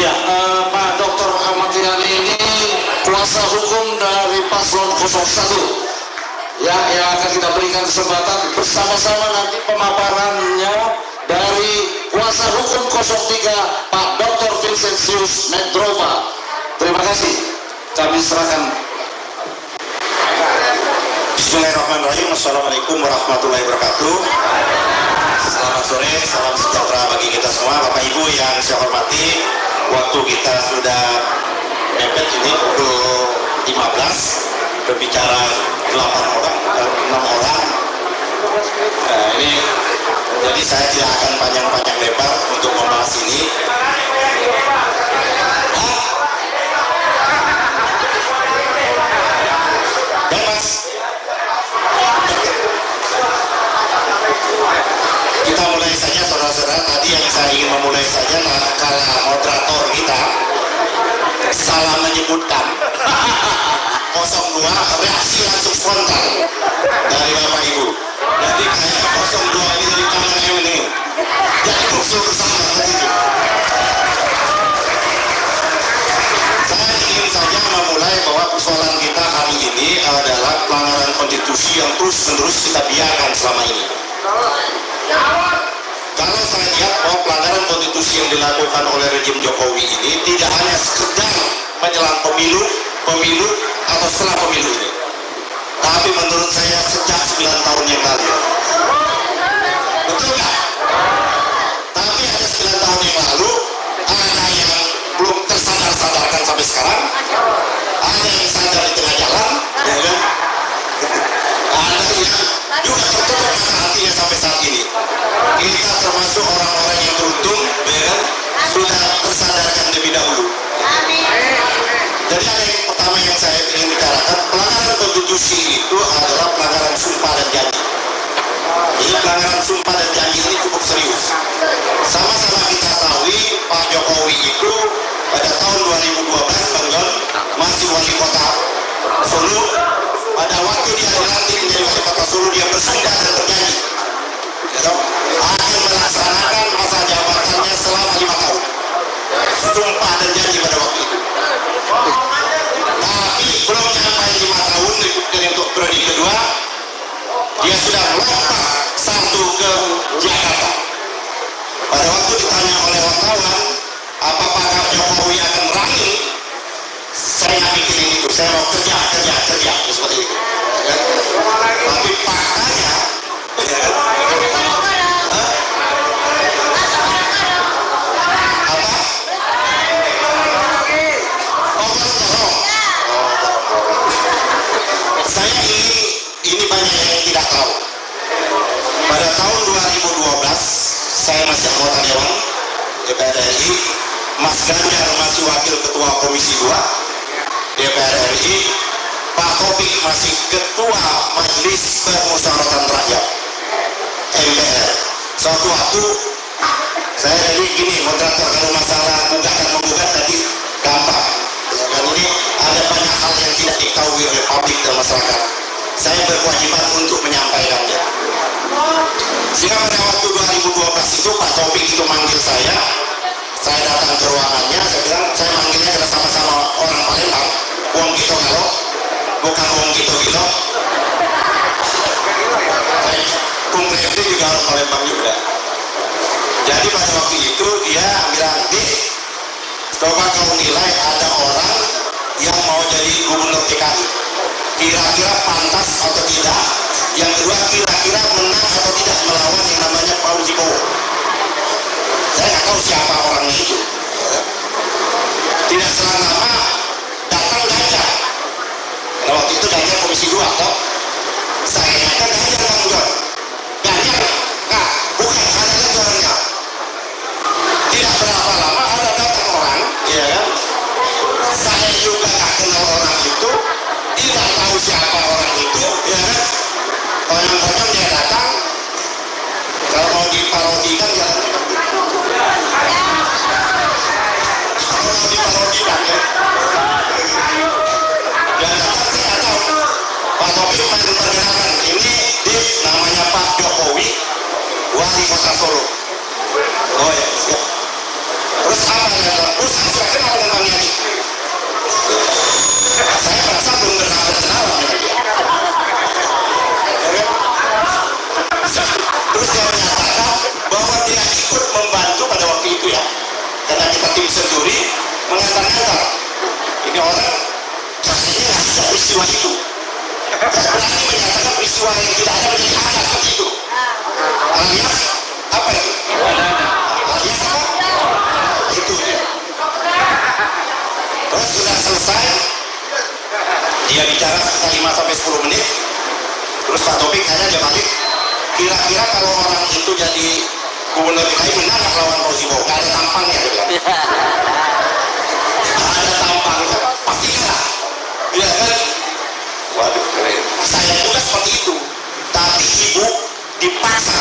Ya, Pak Dr. Ahmad Yani ini kuasa hukum dari paslon 01 ya, yang akan kita berikan kesempatan bersama-sama nanti pemaparannya dari kuasa hukum 03 Pak Dr. Vincentius Medrova. Terima kasih, kami serahkan. Bismillahirrahmanirrahim. Assalamualaikum warahmatullahi wabarakatuh. Selamat sore, salam sejahtera bagi kita semua. Bapak Ibu yang saya hormati, waktu kita sudah mepet ini pukul 15, berbicara 8 orang, 6 orang. Nah, ini jadi saya tidak akan panjang-panjang lebar untuk membahas ini. Bebas. Kita mulai saja saudara-saudara. Tadi yang saya ingin memulai saja karena moderator kita salah menyebutkan 02, reaksi langsung spontan dari Bapak Ibu. Jadi kayaknya 02 ini dari kanan ini. Jadi kursul bersama begitu. Saya ingin saja memulai bahwa persoalan kita hari ini adalah pelanggaran konstitusi yang terus-menerus kita biarkan selama ini. Kalau saya lihat bahwa pelanggaran konstitusi yang dilakukan oleh rejim Jokowi ini tidak hanya sekedar menjelang pemilu atau setelah pemilu ini, tapi menurut saya sejak 9 tahun yang lalu. Betul nggak? Tapi ada 9 tahun yang lalu ada yang belum tersadar-sadarkan sampai sekarang, ada yang sadar di tengah jalan, ya kan? Ada yang juga tertutup mata hatinya sampai saat ini. Kita termasuk orang-orang yang beruntung, ya kan? Sudah tersadarkan lebih dahulu. Jadi ada yang pertama yang saya ingin bicarakan, pelanggaran konstitusi itu adalah pelanggaran sumpah dan janji. Jadi pelanggaran sumpah dan janji ini cukup serius. Sama-sama kita tahu Pak Jokowi itu pada tahun 2012 Bang John masih wali kota Solo. Pada waktu dia dilantik menjadi wali kota Solo, dia bersumpah dan berjanji akan melaksanakan masa jabatannya selama 5 tahun. Sumpah dan janji pada waktu itu. Tapi belum sampai 5 tahun untuk periode kedua, dia sudah melompat satu ke Jakarta. Pada waktu ditanya oleh wartawan, apakah Jokowi akan rangi? Saya nggak mikirin itu, saya mau kerja seperti itu. Ya. Tapi faktanya, ya, saya ini banyak yang tidak tahu. Pada tahun 2012 saya masih anggota Dewan DPR RI, Mas Ganjar masih wakil ketua Komisi 2 DPR RI, Pak Taufik masih ketua Majelis Permusyawaratan Rakyat MPR. Suatu waktu saya jadi gini, moderator, kalau masalah gugatan menggugat tadi gampang. Dan ini ada banyak hal yang tidak diketahui oleh publik dan masyarakat. Saya berkewajiban untuk menyampaikannya. Sehingga pada waktu 2012 itu Pak Taufik itu manggil saya datang ke ruangannya, saya bilang, saya manggilnya karena sama-sama orang Palembang, Wong Gito Galo, bukan Wong Gito Gilo. Kung Refli juga orang Palembang juga. Jadi pada waktu itu dia bilang, "Dik, coba kau nilai ada orang yang mau jadi gubernur DKI, kira-kira pantas atau tidak. Yang kedua, kira-kira menang atau tidak melawan yang namanya Fauzi Bowo." Saya nggak tahu siapa orangnya itu. Tidak selang lama datang Ganjar. Nah, waktu itu Ganjar Komisi 2 toh. Saya kata Ganjar Bang John. Ganjar, nah, bukan ada lagi orangnya. Tidak berapa lama ada datang orang, ya kan? Saya juga nggak kenal orang itu, tidak tahu siapa orang itu, ya kan? Konyol-konyol dia datang, kalau mau diparodikan jalan seperti itu. Kalau mau diparodikan ya. Dan datang saya nggak tahu. Pak Taufik main perkenalkan, ini namanya Pak Jokowi, wali kota Solo. Oh ya, siap. Terus apa yang terus beserta tim Senturi mengantar-antar. Ini orang kayaknya nggak ada peristiwa itu. Berani menyatakan peristiwa yang tidak ada menjadi ada seperti itu. Alias apa itu? Alias apa? Itu dia. Terus sudah selesai, dia bicara sekitar 5-10 menit. Terus Pak Taufik tanya dia balik, kira-kira kalau orang itu jadi gubernur DKI menang nggak lawan Fauzi Bowo? Nggak ada tampangnya, dia bilang. Nggak ada tampangnya, pasti kalah. Ya kan? Waduh, saya juga seperti itu. Tapi ibu dipaksa,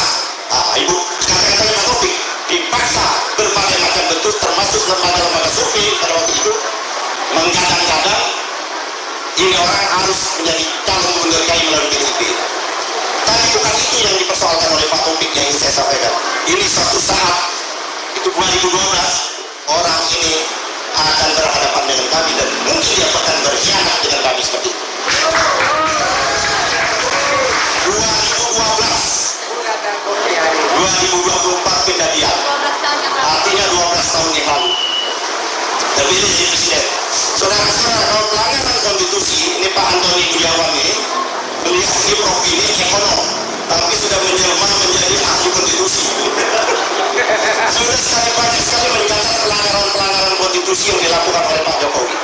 ibu kata-kata Pak Taufik, dipaksa berbagai macam bentuk, termasuk lembaga-lembaga survei pada waktu itu menggadang-gadang ini orang harus menjadi calon gubernur DKI melalui PDIP. Tapi bukan itu yang dipersoalkan oleh Pak Taufik yang ingin saya sampaikan. Ini suatu saat, itu 2012, orang ini akan berhadapan dengan kami dan mungkin dia akan berkhianat dengan kami seperti itu. 2024 kejadian, artinya 12 tahun yang lalu terpilih jadi presiden. Saudara-saudara, kalau pelanggaran konstitusi, ini Pak Antoni Budiawan ini, beliau ini profilnya ekonom, tapi sudah menjelma menjadi ahli konstitusi. Sudah banyak sekali mencatat pelanggaran konstitusi yang dilakukan oleh Pak Jokowi.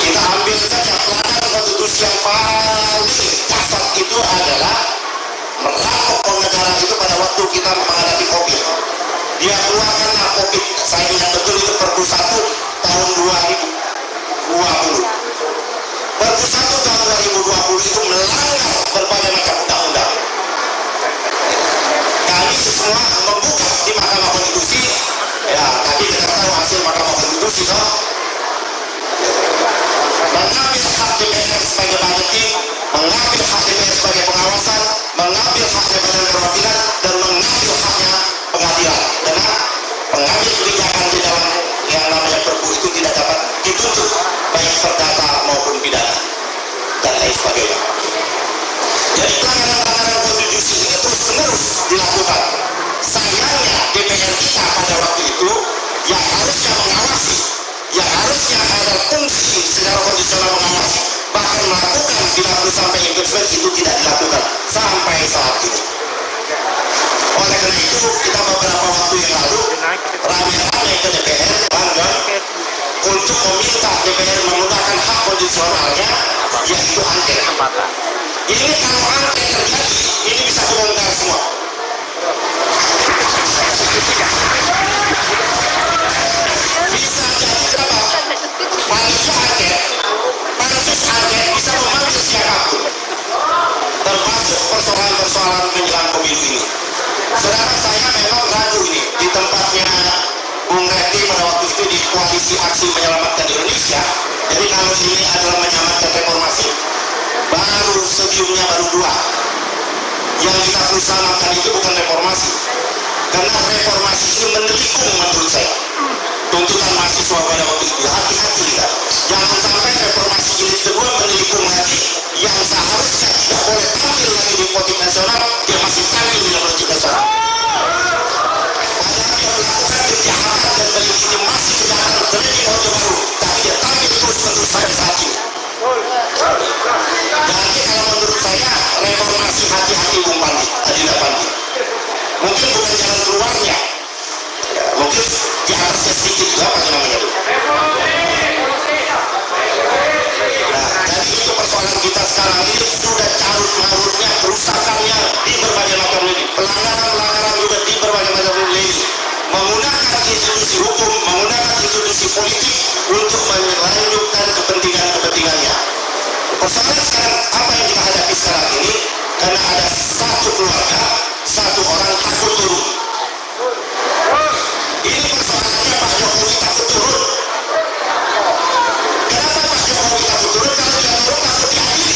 Kita ambil saja pelanggaran konstitusi yang paling kasar itu adalah merampok negara itu pada waktu kita menghadapi COVID. Dia keluarkan COVID, saya ingat betul itu Perpu 1 tahun 2020. Perpu 1 tahun 2020 itu melanggar berbagai macam undang-undang. Kami semua membuka di Mahkamah Konstitusi. Ya, tadi kita tahu hasil Mahkamah Konstitusi, toh. Mengambil hak DPR sebagai budgeting, mengambil hak DPR sebagai pengawasan, mengambil hak Dewan Perwakilan, dan mengambil haknya pengadilan. Karena pengambil kebijakan di dalam yang namanya perpu itu tidak dapat dituntut baik perdata maupun pidana dan lain sebagainya. Jadi pelanggaran konstitusi ini terus-menerus dilakukan. Sayangnya DPR kita pada waktu itu yang harusnya mengawasi, yang harusnya ada fungsi secara konstitusional mengawasi, bahkan melakukan bila perlu sampai impeachment itu tidak dilakukan sampai saat ini. Oleh karena itu kita beberapa waktu yang lalu rame-rame ke DPR Bangga untuk meminta DPR menggunakan hak konstitusionalnya, yaitu angket. Ini kalau angket terjadi, ini bisa dibongkar semua. Bisa jadi kenapa? Panitia angket, pansus angket bisa memanggil siapapun, termasuk persoalan-persoalan menjelang pemilu ini. Saudara, saya memang ragu ini di tempatnya Bung Refli pada waktu itu di Koalisi Aksi Menyelamatkan Indonesia. Jadi kalau ini adalah menyelamatkan reformasi, baru stadiumnya baru 2. Yang kita perlu selamatkan itu bukan reformasi, karena reformasi ini menelikung menurut saya tuntutan mahasiswa pada waktu itu. Hati-hati kita, jangan sampai reformasi jilid kedua menelikung lagi yang seharusnya tidak boleh tampil lagi di politik nasional, dia masih tampil di politik nasional. Padahal dia melakukan kejahatan dan melegitimasi kejahatan terjadi Orde Baru, tapi dia tampil terus-menerus sampai saat ini. Jadi kalau menurut saya reformasi, hati-hati Bung Pandi, Adinda Pandi. Mungkin bukan jalan keluarnya, mungkin di atasnya sedikit juga, apa namanya itu. Nah, jadi itu persoalan kita sekarang ini sudah carut-marutnya, kerusakannya di berbagai macam lini, pelanggaran-pelanggaran juga di berbagai macam lini, menggunakan institusi hukum, menggunakan institusi politik untuk melanjutkan kepentingan-kepentingannya. Persoalan sekarang apa yang kita hadapi sekarang ini, karena ada satu keluarga, satu orang takut turun. Ini persoalannya Pak Jokowi takut turun. Kenapa Pak Jokowi takut turun? Kalau dia turun takut diadili.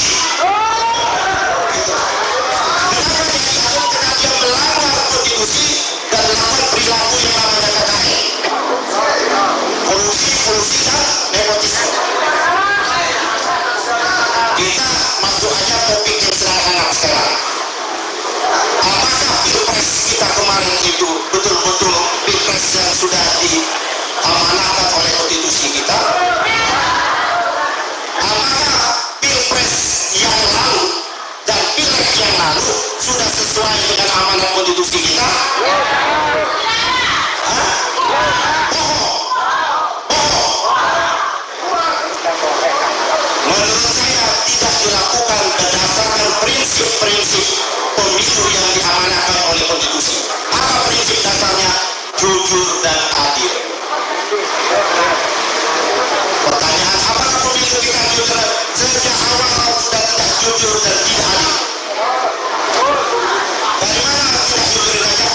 Gitu. Kenapa dia diadili? Karena dia melanggar konstitusi dan melakukan perilaku yang namanya KKN. Korupsi dan nepotisme. Kita masuk aja topik yang sederhana sekarang. sudah diamanahkan oleh konstitusi kita? Apakah pilpres yang lalu dan pileg yang lalu sudah sesuai dengan amanat konstitusi kita? Hah? Bohong. Menurut saya tidak dilakukan berdasarkan prinsip-prinsip pemilu yang diamanahkan oleh konstitusi. Apa prinsip dasarnya? Jujur dan adil. Pertanyaan, apakah pemilu kita jujur? Sejak awal sudah tidak jujur dan tidak adil. Dari mana tidak jujur saja?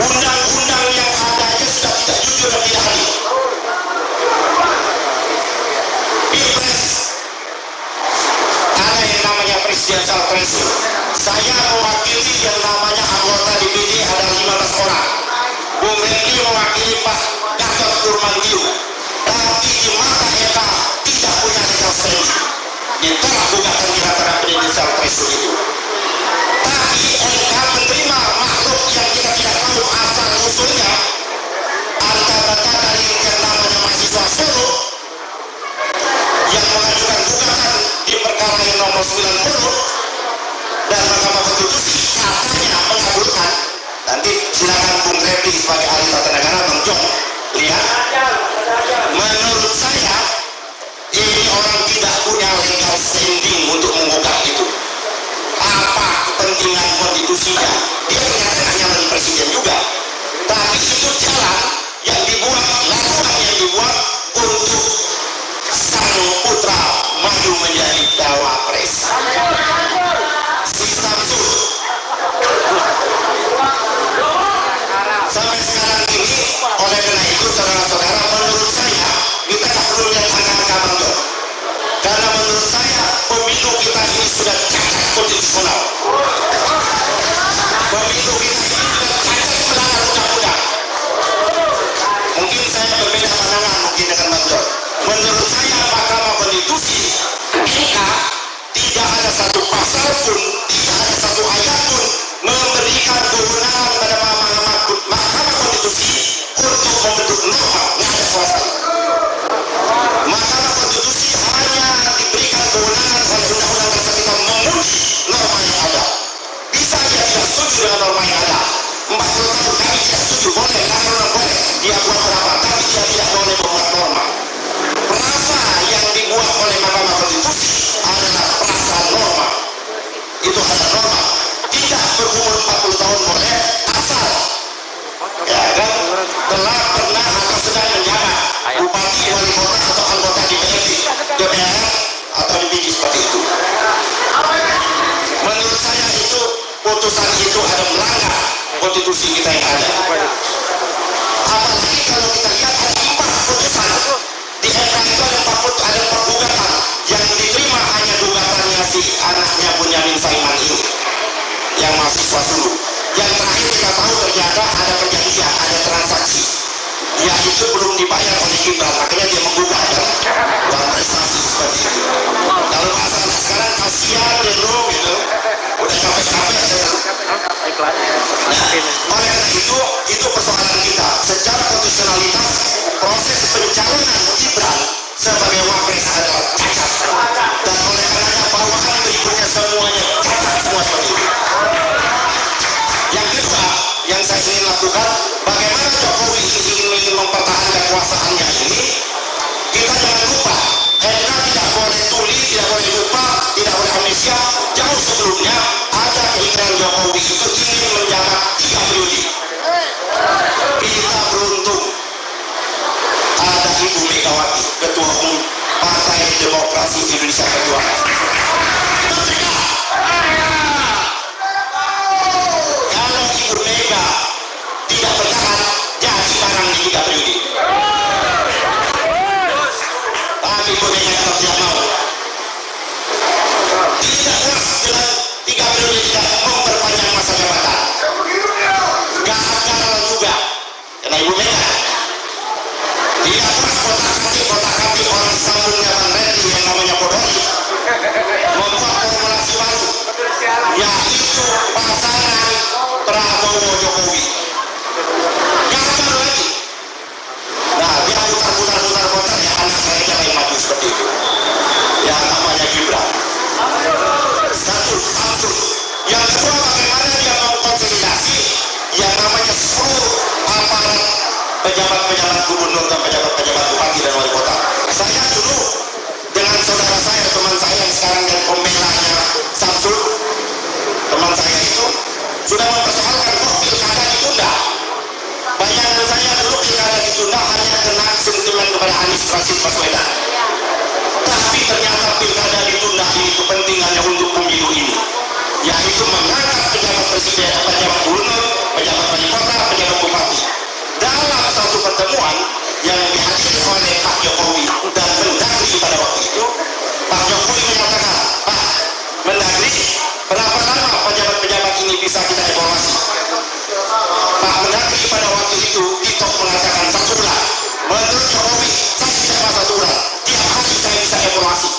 Undang-undang yang ada aja sudah tidak jujur dan tidak adil. Pilpres ada yang namanya presidensial threshold. Saya mewakili yang namanya anggota DPD ada 15 orang. Bung Refli mewakili Pak Gatot Nurmantio. Tapi di mata MK tidak punya legal standing. Ditolak gugatan di antara presidensial threshold itu. Tapi MK menerima makhluk yang kita tidak tahu asal usulnya. Antara dari yang namanya mahasiswa Solo yang mengajukan gugatan di perkara yang nomor 90 dan Mahkamah Konstitusi katanya mengabulkan. Nanti silakan Bung Refli sebagai ahli tata negara, Bang Jong lihat. Menurut saya ini orang tidak punya legal standing untuk menggugat itu. Apa kepentingan konstitusinya? Dia ternyata nyalon presiden juga. Tapi itu jalan yang dibuat, lakukan yang dibuat untuk sang putra maju menjadi cawapres. Si Samsul sampai sekarang ini, oleh karena itu saudara-saudara, menurut saya kita tak perlu lihat angka-angka Bang Jom, karena menurut saya pemilu kita ini sudah cacat konstitusional. Pemilu kita ini sudah cacat melanggar undang-undang. Mungkin saya berbeda pandangan mungkin dengan Bang Jom. Menurut saya Mahkamah Konstitusi MK tidak ada satu pasal pun, tidak ada satu ayat pun memberikan kewenangan pada Mahkamah Konstitusi untuk membentuk norma. Nggak ada sama sekali. Mahkamah Konstitusi hanya diberikan kewenangan oleh undang-undang dasar kita menguji norma yang ada. Bisa dia tidak setuju dengan norma yang ada. 40 tahun kami tidak setuju, boleh, boleh. Dia buat berapa, tapi dia tidak boleh membuat norma. Perasa yang dibuat oleh Mahkamah Konstitusi adalah perasa norma. Itu ada norma. Tidak berumur 40 tahun boleh, asal ya kan telah pernah atau sedang menjabat bupati, wali kota atau anggota DPR atau DPD seperti itu. Menurut saya itu putusan itu ada melanggar konstitusi kita yang ada. Apalagi kalau kita lihat ada 4 putusan di MK itu ada 4 gugatan yang diterima hanya gugatannya si anaknya Bunyamin Saiman ini yang mahasiswa Sulu. Yang terakhir kita tahu ternyata ada perjanjian, ada transaksi, ya itu belum dibayar oleh Gibran, makanya dia menggugat kan, uang prestasi seperti itu. Kalau bahasa anak sekarang kasihan deh bro gitu, udah capek-capek ya. Nah, oleh karena itu persoalan kita secara konstitusionalitas. Proses pencalonan Gibran sebagai wapres adalah cacat, dan oleh karenanya bawahan berikutnya semuanya cacat semua seperti itu. Yang kedua yang saya ingin lakukan, bagaimana Jokowi ingin mempertahankan kekuasaannya ini, kita jangan lupa MK tidak boleh tuli, tidak boleh lupa, tidak boleh amnesia. Jauh sebelumnya ada keinginan Jokowi itu ingin menjabat 3 periode. Kita beruntung ada Ibu Megawati, Ketua Umum Partai Demokrasi Indonesia Perjuangan. Kalau Ibu Mega tidak bertahan, jadi barang di 3 periode. Tapi Ibu Mega tetap tidak mau. Tidak puas dengan 3 periode, tidak memperpanjang masa jabatan. Gagal juga karena Ibu Mega tidak puas kotak-katik orang sambungnya Bang Refli yang namanya Podori. pejabat-pejabat gubernur dan pejabat-pejabat bupati dan wali kota. Saya dulu dengan saudara saya, teman saya yang sekarang jadi pembelanya Samsul, teman saya itu sudah mempersoalkan kok pilkada ditunda. Bayangan saya dulu pilkada ditunda hanya kena sentimen kepada Anies Rashid Baswedan. Tapi ternyata pilkada ditunda ini kepentingannya untuk pemilu ini, yaitu mengangkat pejabat presiden, pejabat gubernur, pejabat wali kota, pejabat bupati. Dalam satu pertemuan yang dihadiri oleh Pak Jokowi dan Mendagri pada waktu itu, Pak Jokowi menyatakan, Pak Mendagri, berapa lama pejabat-pejabat ini bisa kita evaluasi? Pak Mendagri pada waktu itu Tito mengatakan 1 bulan. Menurut Jokowi, saya tidak masa 1 bulan. Tiap hari saya bisa evaluasi.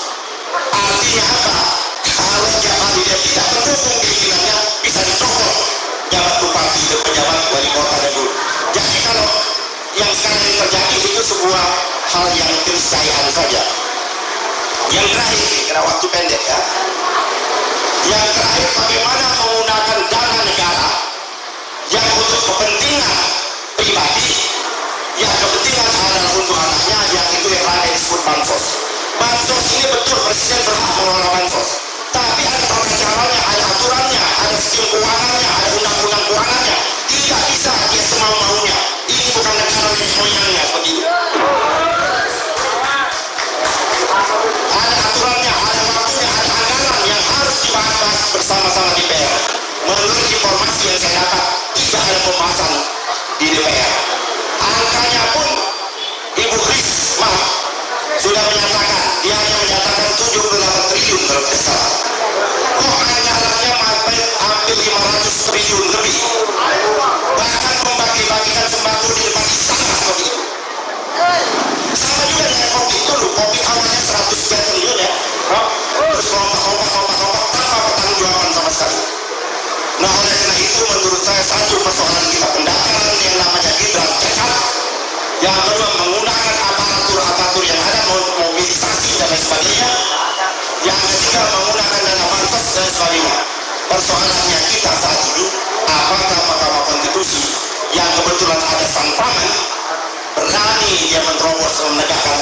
Artinya apa? Kalau tiap hari dia tidak mendukung keinginannya, bisa dicopot jabat bupati dan pejabat wali kota dan gubernur. Jadi kalau yang sekarang ini terjadi itu sebuah hal yang keniscayaan saja. Yang terakhir, karena waktu pendek ya. Yang terakhir, bagaimana menggunakan dana negara yang untuk kepentingan pribadi, yang kepentingan adalah untuk anaknya, yang itu yang lain disebut bansos. Bansos ini betul presiden berhak mengelola bansos, tapi ada tata caranya, ada aturannya, ada sistem keuangannya, ada undang-undang keuangannya. Tidak bisa dia semau-maunya. Ini bukan negara moyangnya seperti itu. Ada aturannya, ada waktunya, ada anggaran yang harus dibahas bersama-sama di DPR. Menurut informasi yang saya dapat, tidak ada pembahasan di DPR. Angkanya pun Ibu Risma sudah menyatakan, dia hanya menyatakan 78 triliun kalau tidak salah. Kok anggarannya hampir 500 triliun lebih. Bahkan membagi-bagikan sembako di depan istana seperti itu. Sama juga dengan kopi itu loh, kopi awalnya 100 triliun ya, terus lompat tanpa pertanggungjawaban sama sekali. Nah oleh karena itu menurut saya satu persoalan kita pendaftaran yang namanya gibran cacat. Yang kedua menggunakan aparatur yang ada untuk mobilisasi dan lain sebagainya. Yang ketiga menggunakan dana bansos dan sebagainya. Persoalannya kita saat ini, apakah Mahkamah Konstitusi yang kebetulan ada sang paman berani dia menerobos menegakkan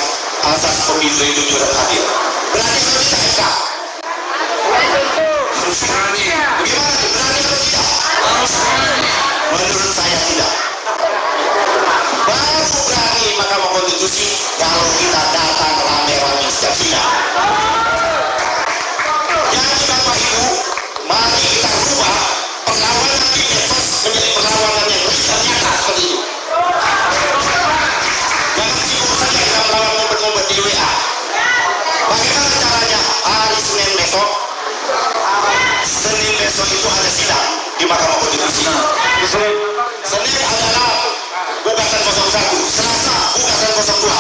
asas pemilu yang jujur dan adil? Berani atau tidak MK? Harus berani. Bagaimana? Berani atau tidak? Harus berani. Menurut saya tidak. Baru berani Mahkamah Konstitusi kalau kita datang rame-rame setiap sidang. Jadi Bapak Ibu, mari kita rubah perlawanan di medsos menjadi perlawanan yang real nyata seperti itu. Jangan sibuk saja kita melawan ngumpet-ngumpet di WA. Bagaimana caranya? Hari Senin besok itu ada sidang di Mahkamah Konstitusi. Senin adalah gugatan 01, Selasa gugatan 02.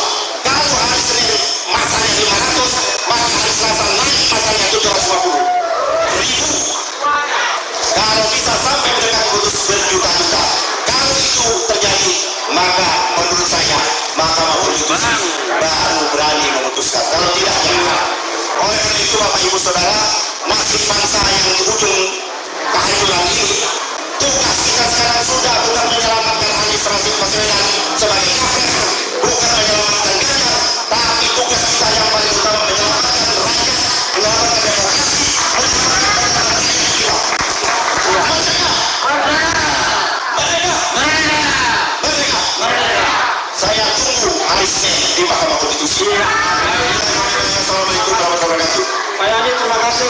Kalau hari Senin masanya 500, maka hari Selasa naik masanya 750 ribu. Kalau bisa sampai mereka putus berjuta-juta. Kalau itu terjadi, maka menurut saya Mahkamah Konstitusi baru berani memutuskan. Kalau tidak, jangan. Oleh karena itu Bapak Ibu Saudara, nasib bangsa yang di ujung kehancuran ini, tugas kita sekarang sudah bukan menyelamatkan Anies Rashid Baswedan sebagai kafir, bukan menyelamatkan Ganjar, tapi tugas kita yang paling utama menyelamatkan rakyat, menyelamatkan demokrasi, menyelamatkan negara kita. Merdeka. Saya tunggu hari Senin di Mahkamah Konstitusi. Assalamualaikum warahmatullahi wabarakatuh. Pak Yani, terima kasih.